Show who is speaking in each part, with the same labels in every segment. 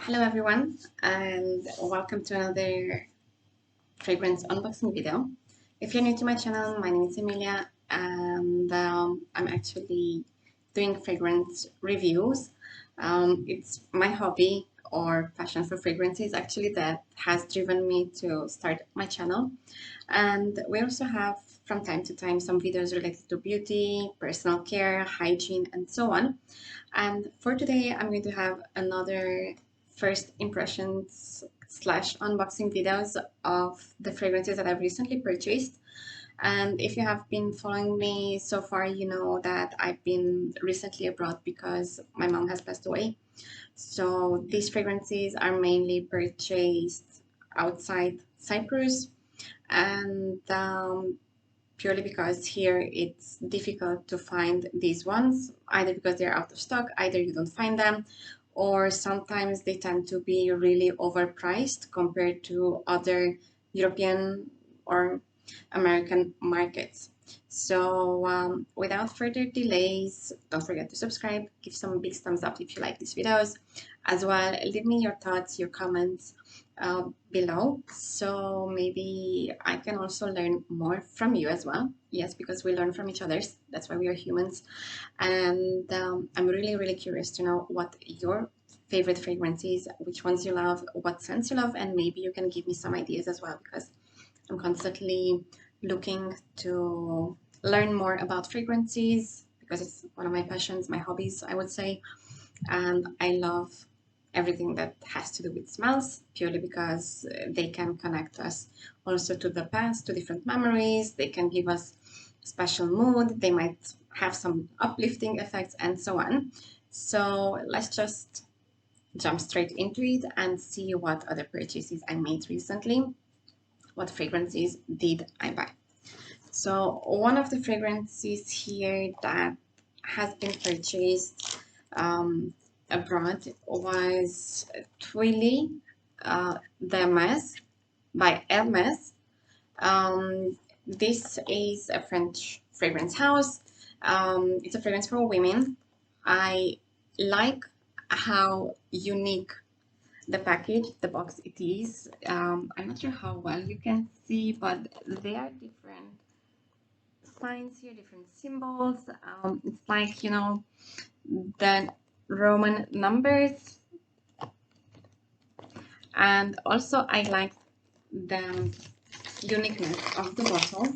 Speaker 1: Hello everyone, and welcome to another fragrance unboxing video. If you're new to my channel, my name is Emilia, and I'm actually doing fragrance reviews. It's my hobby or passion for fragrances actually that has driven me to start my channel. And we also have from time to time some videos related to beauty, personal care, hygiene, and so on. And for today, I'm going to have another first impressions slash unboxing videos of the fragrances that I've recently purchased. And if you have been following me so far, you know that I've been recently abroad because my mom has passed away. So these fragrances are mainly purchased outside Cyprus, and purely because here it's difficult to find these ones, either because they're out of stock, either you don't find them, or sometimes they tend to be really overpriced compared to other European or American markets. So without further delays, don't forget to subscribe, give some big thumbs up if you like these videos. As well, leave me your thoughts, your comments below, so maybe I can also learn more from you as well. Yes, because we learn from each other. That's why we are humans. And I'm really curious to know what your favorite fragrance is, which ones you love, what scents you love, and maybe you can give me some ideas as well, because I'm constantly looking to learn more about fragrances because it's one of my passions, my hobbies, I would say. And I love everything that has to do with smells, purely because they can connect us also to the past, to different memories. They can give us special mood. They might have some uplifting effects and so on. So let's just jump straight into it and see what other purchases I made recently. What fragrances did I buy? So one of the fragrances here that has been purchased abroad was TwillyD'Hermes by Hermès. This is a French fragrance house. It's a fragrance for women. I like how unique the package, the box it is. I'm not sure how well you can see, but there are different signs here, different symbols. It's like, you know, the Roman numbers. And also I like the uniqueness of the bottle,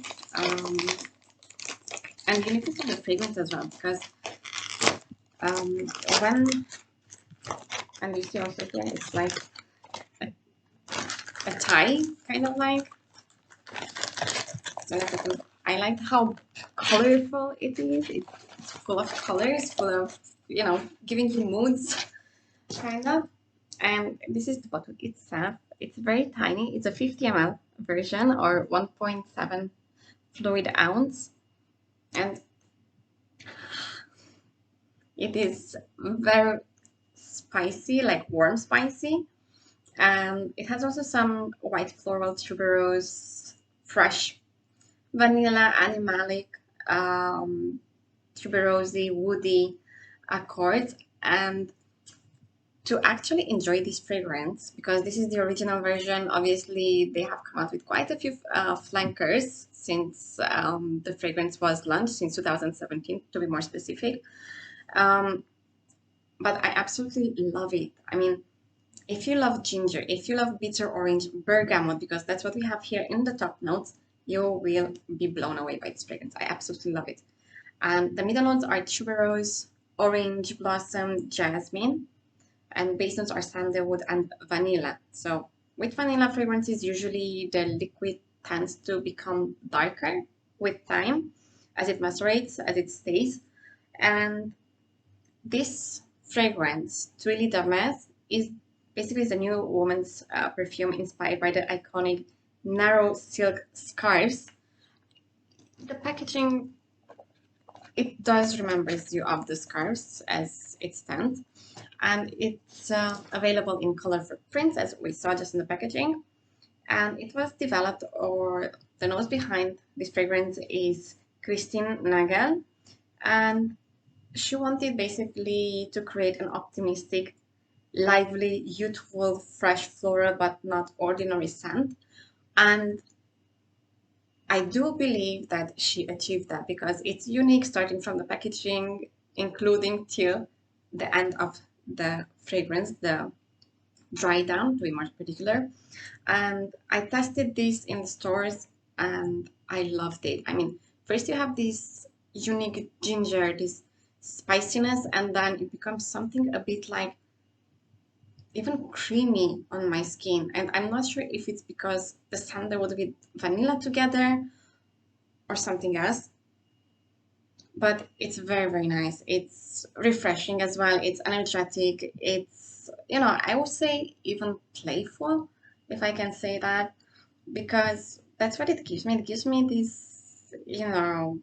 Speaker 1: and uniqueness of the fragrance as well, because when, and you see also here, it's like a tie, kind of like. I like how colorful it is. It's full of colors, full of, you know, giving you moods, kind of. And this is the bottle itself. It's very tiny. It's a 50 ml version, or 1.7 fluid ounce. And it is very spicy, like warm spicy. And it has also some white floral tuberose, fresh vanilla, animalic, tuberose, woody accords. And to actually enjoy this fragrance, because this is the original version, obviously they have come out with quite a few flankers since the fragrance was launched, since 2017 to be more specific. But I absolutely love it. I mean, if you love ginger, if you love bitter orange, bergamot, because that's what we have here in the top notes, you will be blown away by this fragrance. I absolutely love it. The middle notes are tuberose, orange, blossom, jasmine, and base notes are sandalwood and vanilla. So with vanilla fragrances, usually the liquid tends to become darker with time as it macerates, as it stays. And this fragrance, TwillyD'Hermes, is basically the new woman's perfume inspired by the iconic narrow silk scarves. The packaging, it does remembers you of the scarves as it stands, and it's available in colorful prints as we saw just in the packaging. And it was developed, or the nose behind this fragrance is Christine Nagel, and she wanted basically to create an optimistic, lively, youthful, fresh floral, but not ordinary scent. And I do believe that she achieved that because it's unique, starting from the packaging, including till the end of the fragrance, the dry down to be more particular. And I tested this in the stores and I loved it. I mean, first you have this unique ginger, this spiciness, and then it becomes something a bit like even creamy on my skin. And I'm not sure if it's because the sandalwood with vanilla together or something else, but it's very, very nice. It's refreshing as well. It's energetic. It's, you know, I would say even playful, if I can say that, because that's what it gives me. It gives me this, you know,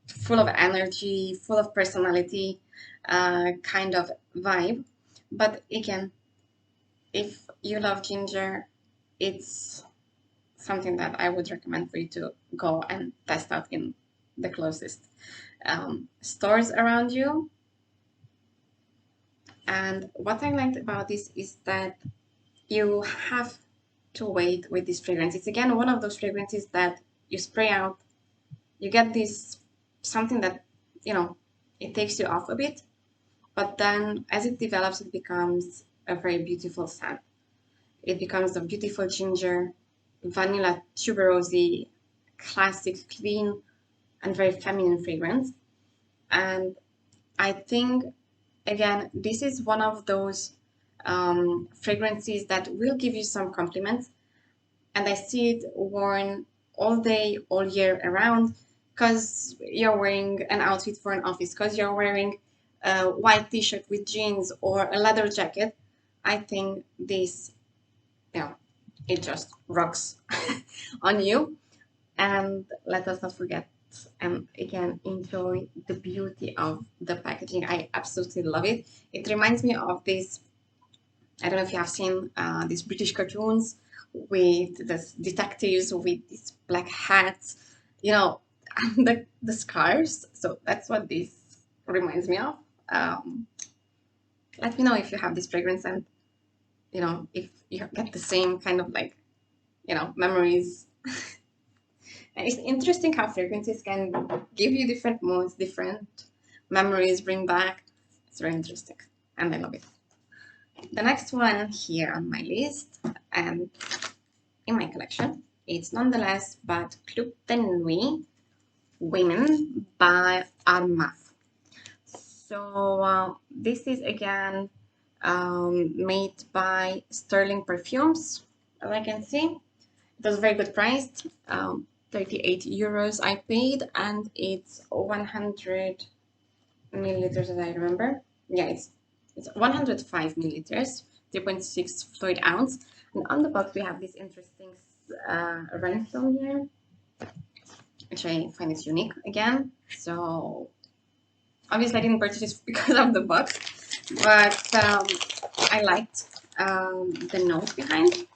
Speaker 1: full of energy, full of personality kind of vibe. But again, if you love ginger, it's something that I would recommend for you to go and test out in the closest stores around you. And what I liked about this is that you have to wait with this fragrance. It's again one of those fragrances that you spray out, you get this something that, you know, it takes you off a bit, but then as it develops, it becomes a very beautiful scent. It becomes a beautiful ginger, vanilla, tuberose, classic, clean, and very feminine fragrance. And I think, again, this is one of those fragrances that will give you some compliments. And I see it worn all day, all year around, because you're wearing an outfit for an office, because you're wearing a white t-shirt with jeans or a leather jacket. I think this, you know, it just rocks on you. And let us not forget, again, enjoy the beauty of the packaging. I absolutely love it. It reminds me of this, I don't know if you have seen these British cartoons with the detectives with these black hats, you know, and the scarves. So that's what this reminds me of. Let me know if you have this fragrance and, you know, if you get the same kind of like, you know, memories. And it's interesting how fragrances can give you different moods, different memories, bring back. It's very interesting and I love it. The next one here on my list and in my collection, it's nonetheless but Club de Nuit Women by Hermès. So this is again made by Sterling Perfumes, as I can see. It was very good priced. 38 euros I paid, and it's 100 milliliters as I remember. Yeah, it's 105 milliliters, 3.6 fluid ounce. And on the box we have this interesting rhinestone here, which I find is unique again. So obviously I didn't purchase this because of the box, but I liked the note behind.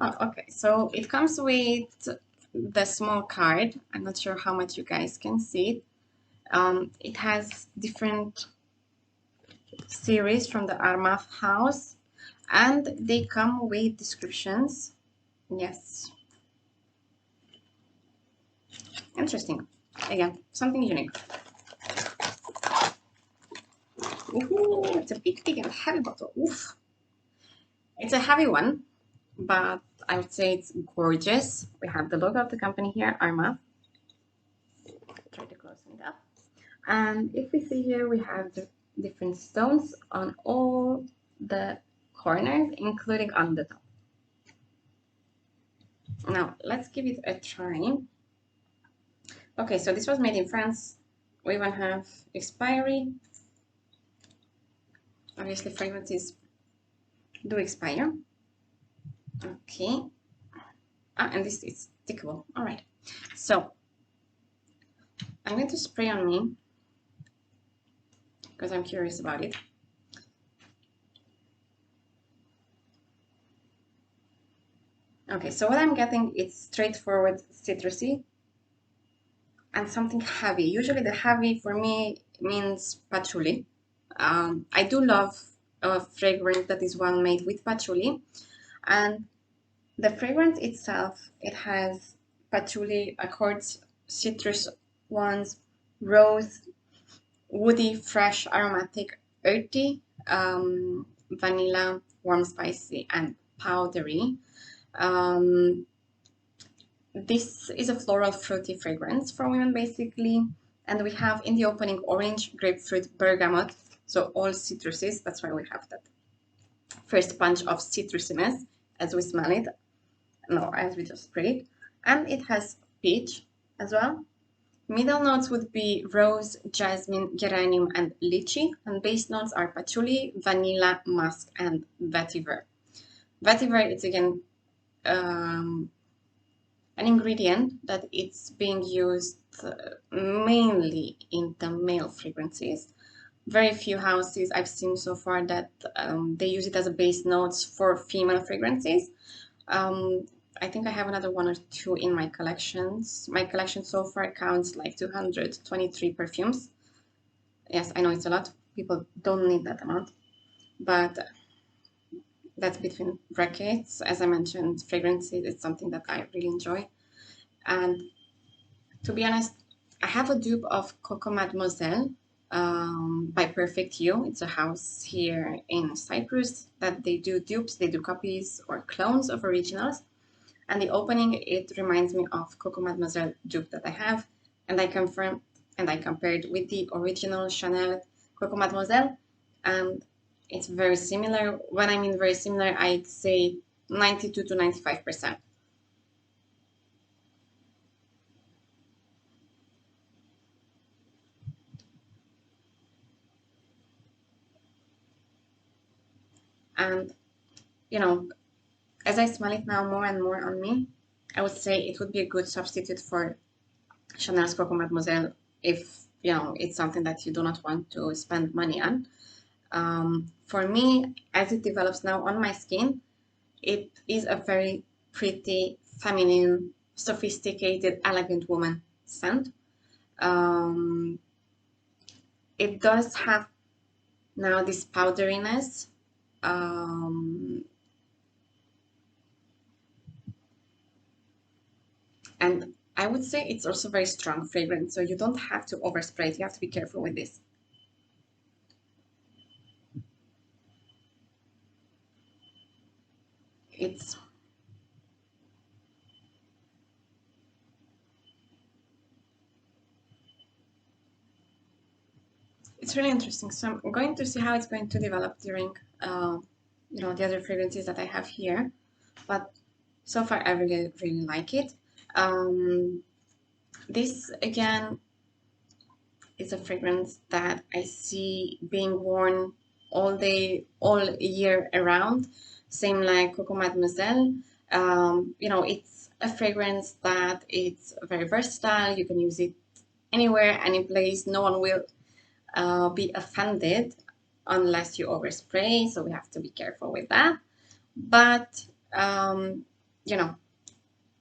Speaker 1: Oh, okay, so it comes with the small card. I'm not sure how much you guys can see it. It has different series from the Hermès house, and they come with descriptions. Yes, interesting. Again, something unique. Ooh, it's a big and heavy bottle. Oof. It's a heavy one, but I would say it's gorgeous. We have the logo of the company here, Hermès. Try to close it up. And if we see here, we have the different stones on all the corners, including on the top. Now, let's give it a try. Okay, so this was made in France. We even have expiry. Obviously, fragrances do expire. Okay. And this is stickable. All right. So, I'm going to spray on me because I'm curious about it. Okay, so what I'm getting is straightforward citrusy and something heavy. Usually the heavy for me means patchouli. I do love a fragrance that is well made with patchouli. And the fragrance itself, it has patchouli, accords, citrus ones, rose, woody, fresh, aromatic, earthy, vanilla, warm, spicy, and powdery. Um, this is a floral fruity fragrance for women basically, and we have in the opening orange, grapefruit, bergamot, so all citruses. That's why we have that first punch of citrusiness as we smell it, no, as we just spray it. And it has peach as well. Middle notes would be rose, jasmine, geranium, and lychee, and base notes are patchouli, vanilla, musk, and vetiver. Vetiver is again an ingredient that it's being used mainly in the male fragrances. Very few houses I've seen so far that they use it as a base notes for female fragrances. I think I have another one or two in my collections. My collection so far counts like 223 perfumes. Yes, I know it's a lot. People don't need that amount, but that's between brackets. As I mentioned, fragrances is something that I really enjoy. And to be honest, I have a dupe of Coco Mademoiselle by Perfect You. It's a house here in Cyprus that they do dupes, they do copies or clones of originals. And the opening, it reminds me of Coco Mademoiselle dupe that I have. And I confirmed and I compared with the original Chanel Coco Mademoiselle. And it's very similar. When I mean very similar, I'd say 92 to 95%. And, you know, as I smell it now more and more on me, I would say it would be a good substitute for Chanel's Coco Mademoiselle if, you know, it's something that you do not want to spend money on. For me, as it develops now on my skin, it is a very pretty, feminine, sophisticated, elegant woman scent. Um, it does have now this powderiness. And I would say it's also very strong fragrance, so you don't have to overspray it. You have to be careful with this. It's really interesting. So I'm going to see how it's going to develop during, you know, the other fragrances that I have here. But so far, I really, really like it. This again is a fragrance that I see being worn all day, all year around. Same like Coco Mademoiselle. You know, it's a fragrance that it's very versatile. You can use it anywhere, any place. No one will be offended unless you overspray. So we have to be careful with that. But you know,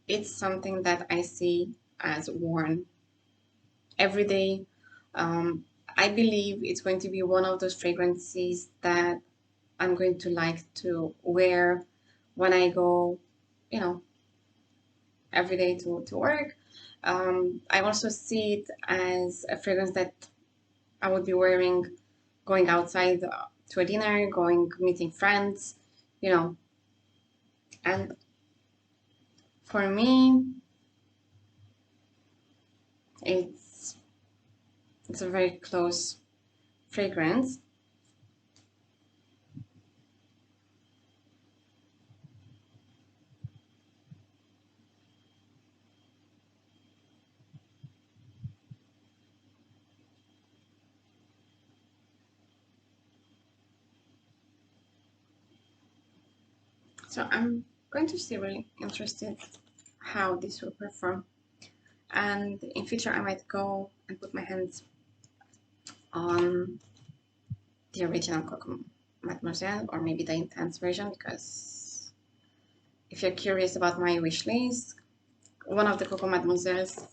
Speaker 1: it's something that I see as worn every day. I believe it's going to be one of those fragrances that I'm going to like to wear when I go, you know, every day to work. I also see it as a fragrance that I would be wearing going outside to a dinner, going meeting friends, you know. And for me, it's a very close fragrance. So I'm going to see, really interested how this will perform. And in future, I might go and put my hands on the original Coco Mademoiselle or maybe the intense version, because if you're curious about my wish list, one of the Coco Mademoiselles,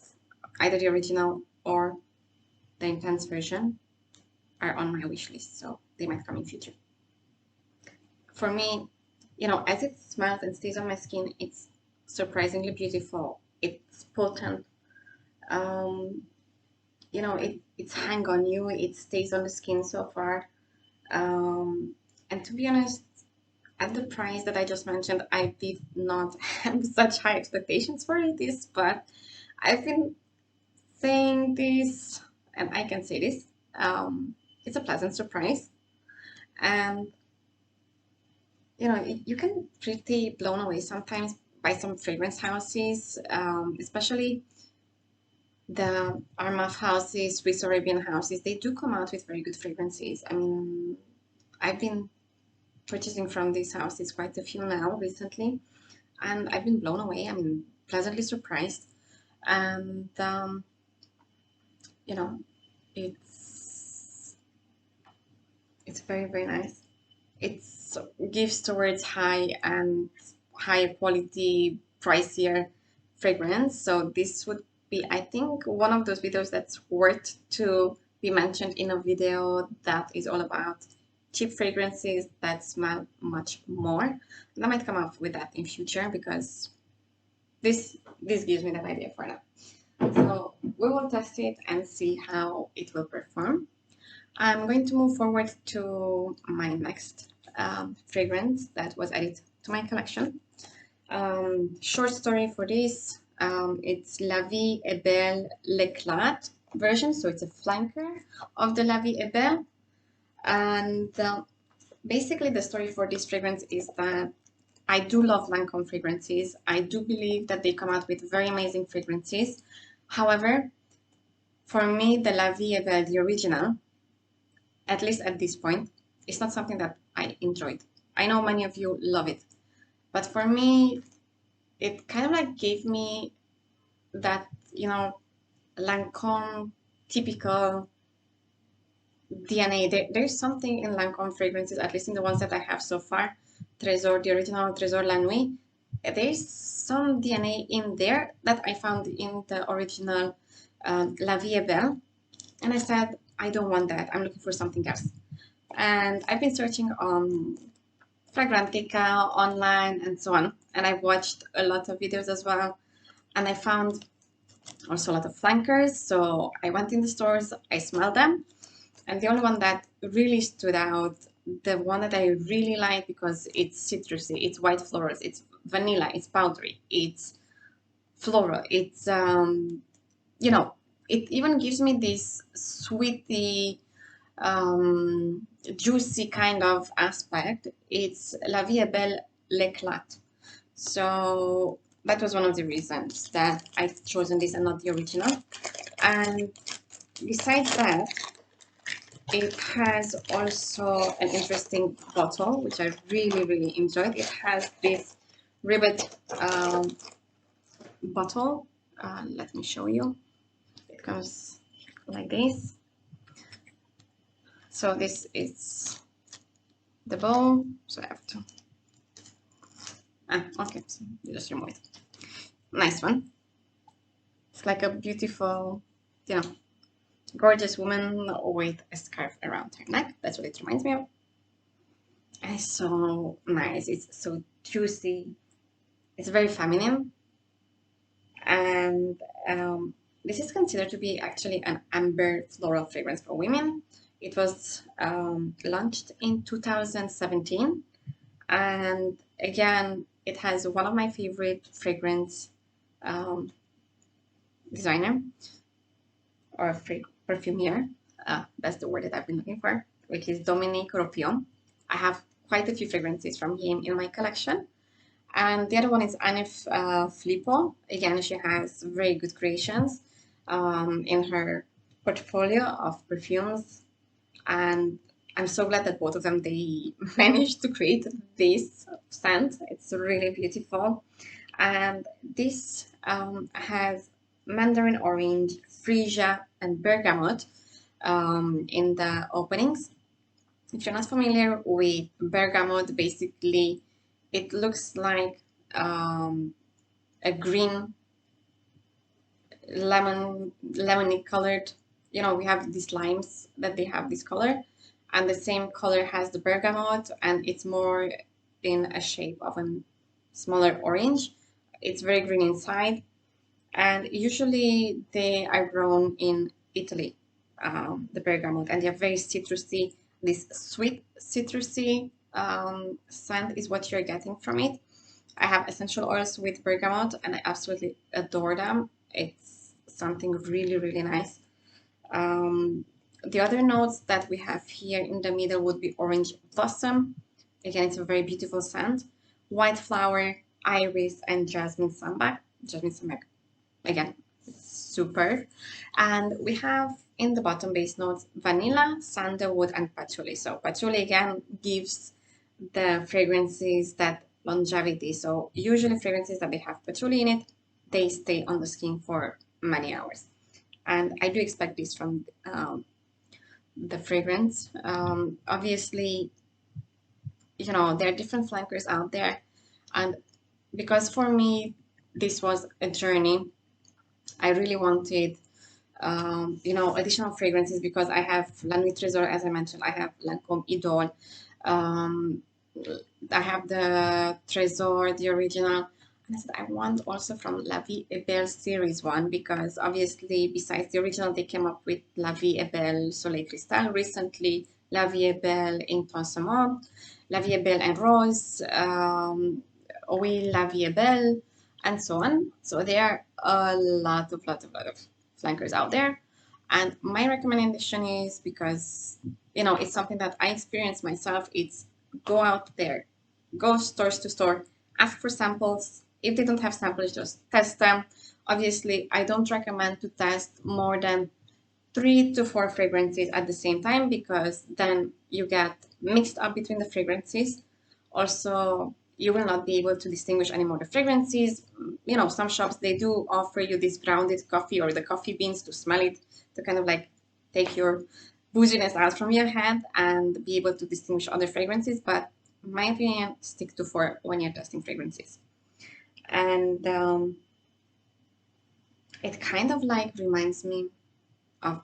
Speaker 1: either the original or the intense version, are on my wish list, so they might come in future. for me, you know, as it smells and stays on my skin, it's surprisingly beautiful. It's potent. Um, you know, it's hang on you. It stays on the skin so far. And to be honest, at the price that I just mentioned, I did not have such high expectations for this, but I've been saying this, and I can say this. It's a pleasant surprise, and you know, you can pretty blown away sometimes by some fragrance houses, especially the Armaf houses, Swiss Arabian houses. They do come out with very good fragrances. I mean, I've been purchasing from these houses quite a few now recently, and I've been blown away. I mean, pleasantly surprised, and you know, it's very, very nice. It gives towards high quality, pricier fragrance. So this would be, I think, one of those videos that's worth to be mentioned in a video that is all about cheap fragrances that smell much more. And I might come up with that in future because this gives me that idea for now. So we will test it and see how it will perform. I'm going to move forward to my next fragrance that was added to my collection. Short story for this, it's LaVieEstBelleL'Eclat version, so it's a flanker of the LaVieEstBelle. And basically the story for this fragrance is that I do love Lancome fragrances. I do believe that they come out with very amazing fragrances. However, for me, the LaVieEstBelle, the original, at least at this point, it's not something that I enjoyed. I know many of you love it, but for me, it kind of like gave me that, you know, Lancome typical DNA. There's something in Lancome fragrances, at least in the ones that I have so far, Trésor, the original Trésor La Nuit, there's some DNA in there that I found in the original LaVieEstBelle, and I said, I don't want that. I'm looking for something else. And I've been searching on Fragrantica online and so on. And I've watched a lot of videos as well. And I found also a lot of flankers. So I went in the stores, I smelled them. And the only one that really stood out, the one that I really like because it's citrusy, it's white florals, it's vanilla, it's powdery, it's floral, it's, you know, it even gives me this sweety, juicy kind of aspect. It's LaVieEstBelleL'Eclat. So that was one of the reasons that I've chosen this and not the original. And besides that, it has also an interesting bottle, which I really, really enjoyed. It has this ribbed bottle. Let me show you. It comes like this. So this is the bowl. So I have to. Okay, so you just remove it. Nice one. It's like a beautiful, you know, gorgeous woman with a scarf around her neck. That's what it reminds me of. And it's so nice. It's so juicy. It's very feminine. And this is considered to be actually an amber floral fragrance for women. It was launched in 2017. And again, it has one of my favorite fragrance designer or perfumier. That's the word that I've been looking for, which is Dominique Ropion. I have quite a few fragrances from him in my collection. And the other one is Anne Filippo. Again, she has very good creations in her portfolio of perfumes. And I'm so glad that both of them, they managed to create this scent. It's really beautiful. And this has mandarin orange, freesia, and bergamot in the openings. If you're not familiar with bergamot, basically it looks like a green lemony colored, you know, we have these limes that they have this color, and the same color has the bergamot, and it's more in a shape of a smaller orange. It's very green inside, and usually they are grown in Italy, the bergamot, and they are very citrusy. This sweet citrusy scent is what you're getting from it. I have essential oils with bergamot, and I absolutely adore them. It's something really, really nice. The other notes that we have here in the middle would be orange blossom. Again, it's a very beautiful scent. White flower, iris, and jasmine sambac. Jasmine sambac, again, superb. And we have in the bottom base notes vanilla, sandalwood, and patchouli. So patchouli again gives the fragrances that longevity. So usually fragrances that they have patchouli in it, they stay on the skin for many hours. And I do expect this from the fragrance. Obviously, you know, there are different flankers out there, and because for me this was a journey, I really wanted you know, additional fragrances, because I have La Nuit Trésor, as I mentioned, I have Lancôme Idole, I have the Trésor, the original, and I said I want also from La Vie est Belle series one, because obviously besides the original they came up with La Vie est Belle Soleil Cristal recently, La Vie est Belle Intensement, La Vie est Belle en Rose, Oui, La Vie est Belle, and so on. So there are a lot of flankers out there, and my recommendation is, because you know it's something that I experienced myself, it's go out there, go stores to store, ask for samples. If they don't have samples, just test them. Obviously, I don't recommend to test more than 3 to 4 fragrances at the same time, because then you get mixed up between the fragrances. Also, you will not be able to distinguish anymore the fragrances. You know, some shops, they do offer you this grounded coffee or the coffee beans to smell it, to kind of like take your bouginess out from your head and be able to distinguish other fragrances. But in my opinion, stick to 4 when you're testing fragrances. And it kind of like reminds me of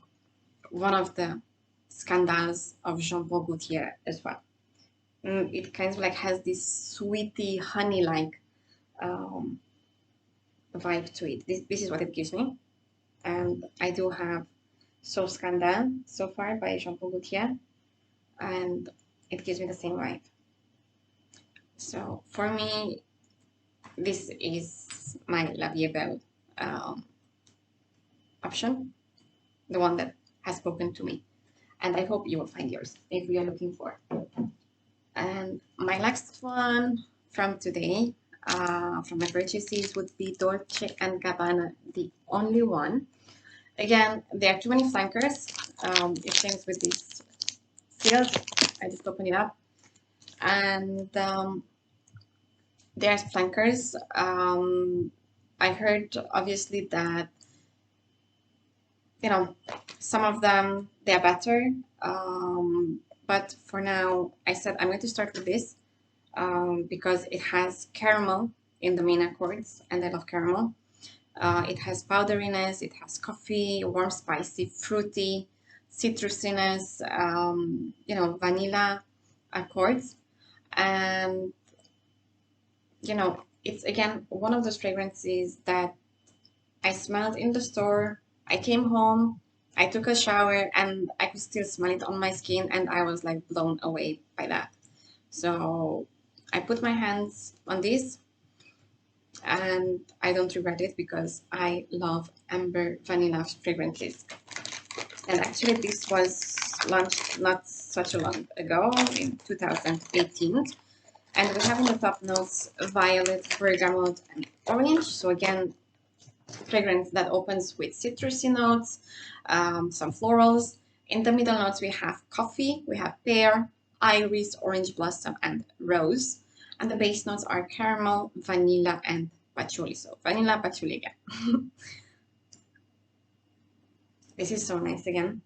Speaker 1: one of the scandals of Jean Paul Gaultier as well. It kind of like has this sweety honey-like vibe to it. This is what it gives me. And I do have So Scandal so far by Jean Paul Gaultier, and it gives me the same vibe. So for me, this is my La Vie est Belle option, the one that has spoken to me. And I hope you will find yours if you are looking for. And my last one from today, from my purchases, would be Dolce & Gabbana, the only one. Again, there are too many flankers. It comes with this sealed. I just opened it up. And there's flankers. I heard obviously that, you know, some of them, they're better. But for now, I said I'm going to start with this because it has caramel in the main accords, and I love caramel. It has powderiness, it has coffee, warm, spicy, fruity, citrusiness, you know, vanilla accords. And, you know, it's again one of those fragrances that I smelled in the store. I came home, I took a shower, and I could still smell it on my skin, and I was like blown away by that. So I put my hands on this, and I don't regret it because I love amber vanilla fragrances. And actually this was launched not such a long ago, in 2018. And we have in the top notes violet, bergamot, and orange. So again, fragrance that opens with citrusy notes, some florals. In the middle notes we have coffee, we have pear, iris, orange blossom, and rose. And the base notes are caramel, vanilla, and patchouli. So vanilla, patchouli again. This is so nice again.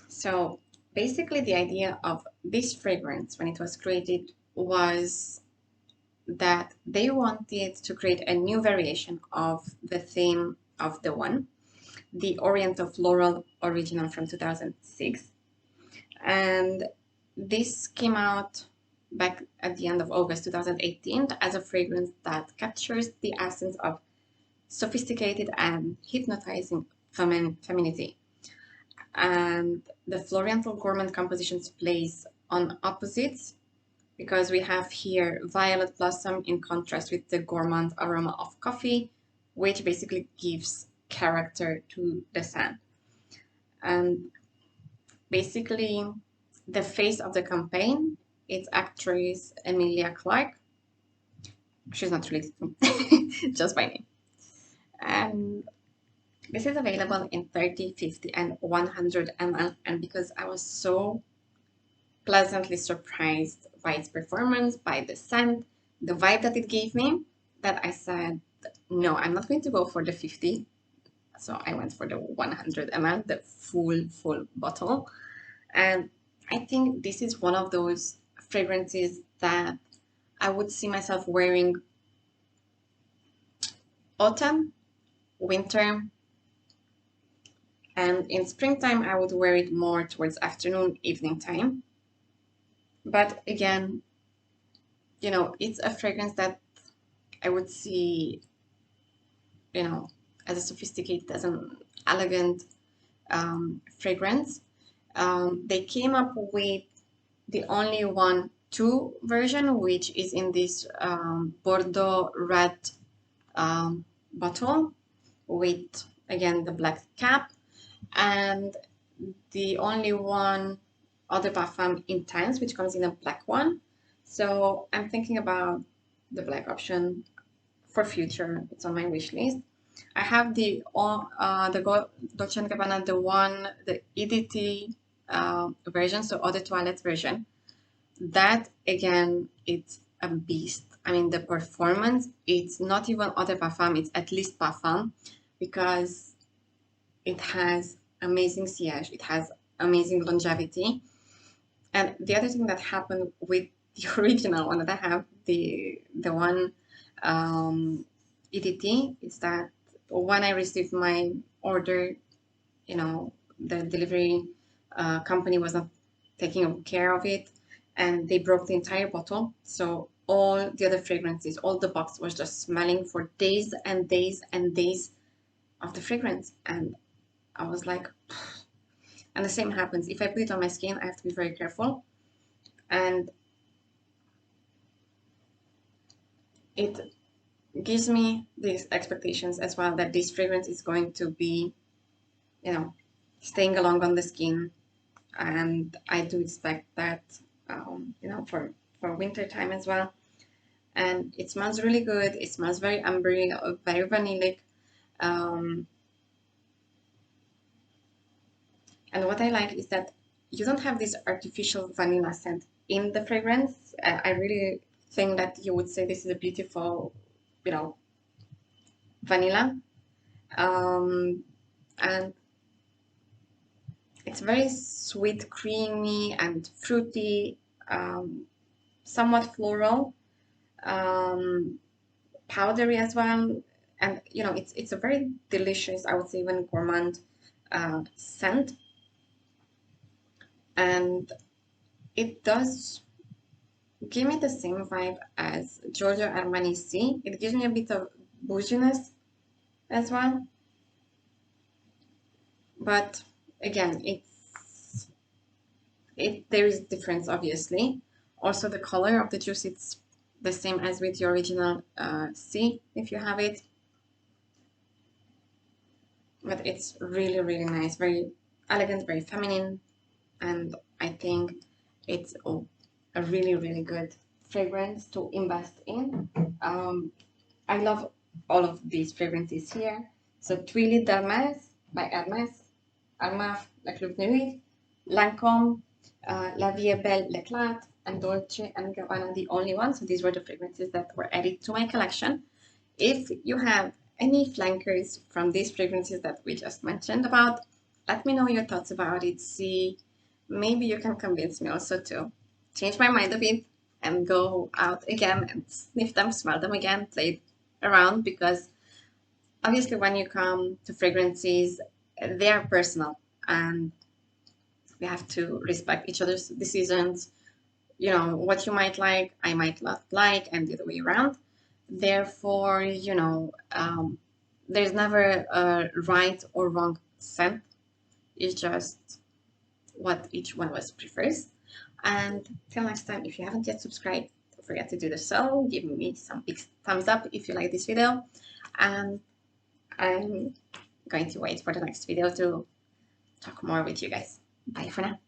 Speaker 1: So basically the idea of this fragrance when it was created was that they wanted to create a new variation of the theme of the one. the Oriental Floral Original from 2006. And this came out back at the end of August 2018 as a fragrance that captures the essence of sophisticated and hypnotizing femininity. And the Floriental Gourmand compositions plays on opposites, because we have here violet blossom in contrast with the gourmand aroma of coffee, which basically gives character to the scent. And basically, the face of the campaign, it's actress Emilia Clarke. She's not related to me, just by name. And this is available in 30, 50, and 100 ml. And because I was so pleasantly surprised by its performance, by the scent, the vibe that it gave me, that I said, no, I'm not going to go for the 50. So I went for the 100 ml, the full bottle. And I think this is one of those fragrances that I would see myself wearing autumn, winter, and in springtime I would wear it more towards afternoon, evening time. But again, you know, it's a fragrance that I would see, you know, as a sophisticated, as an elegant fragrance. They came up with the only 1-2 version, which is in this Bordeaux red bottle with, again, the black cap, and the only one Eau de Parfum Intense, which comes in a black one. So I'm thinking about the black option for future. It's on my wish list. I have the Dolce & Gabbana, the EDT version, so Eau de Toilette version. That, again, it's a beast. I mean, the performance, it's not even Eau de Parfum, it's at least Parfum, because it has amazing sillage, it has amazing longevity. And the other thing that happened with the original one that I have, the one EDT, is that when I received my order, you know, the delivery company was not taking care of it, and they broke the entire bottle. So all the other fragrances, all the box was just smelling for days and days and days of the fragrance. And I was like, and the same happens if I put it on my skin. I have to be very careful, and it gives me these expectations as well that this fragrance is going to be, you know, staying along on the skin. And I do expect that, you know, for winter time as well. And it smells really good. It smells very ambery, very vanillic. And what I like is that you don't have this artificial vanilla scent in the fragrance. I really think that you would say this is a beautiful, you know, vanilla. And it's very sweet, creamy, and fruity, somewhat floral, powdery as well. And, you know, it's a very delicious, I would say even gourmand scent. And it does give me the same vibe as Giorgio Armani C. It gives me a bit of bouginess as well. But again, there is difference, obviously. Also, the color of the juice, it's the same as with the original C, if you have it. But it's really, really nice, very elegant, very feminine, and I think it's a really, really good fragrance to invest in. I love all of these fragrances here. So TwillyD'Hermes by Hermès, Armaf, La Club de Nuit, Lancôme, LaVieEstBelleL'Eclat, and Dolce & Gabbana, the only one. So these were the fragrances that were added to my collection. If you have any flankers from these fragrances that we just mentioned about, let me know your thoughts about it. See, maybe you can convince me also to change my mind a bit and go out again and sniff them, smell them again, play around, because obviously when you come to fragrances, they are personal, and we have to respect each other's decisions. You know, what you might like, I might not like, and the other way around. Therefore, you know, there's never a right or wrong scent. It's just what each one of us prefers. And till next time, if you haven't yet subscribed, don't forget to do the so. Give me some big thumbs up if you like this video. And I'm going to wait for the next video to talk more with you guys. Bye for now.